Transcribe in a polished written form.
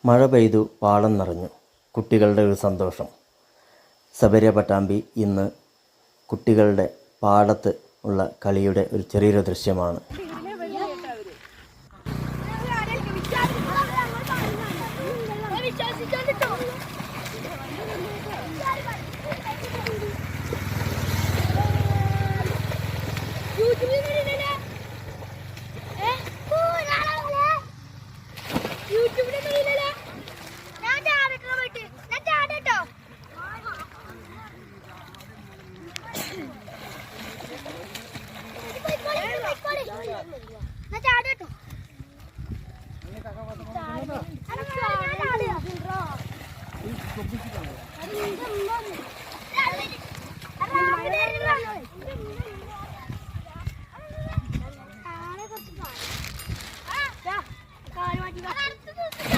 മഴ പെയ്തു പാടം നിറഞ്ഞു. കുട്ടികളുടെ ഒരു സന്തോഷം. സബരിയ പട്ടാമ്പി ഇന്ന് കുട്ടികളുടെ പാടത്ത് ഉള്ള കളിയുടെ ഒരു ചെറിയൊരു ദൃശ്യമാണ്.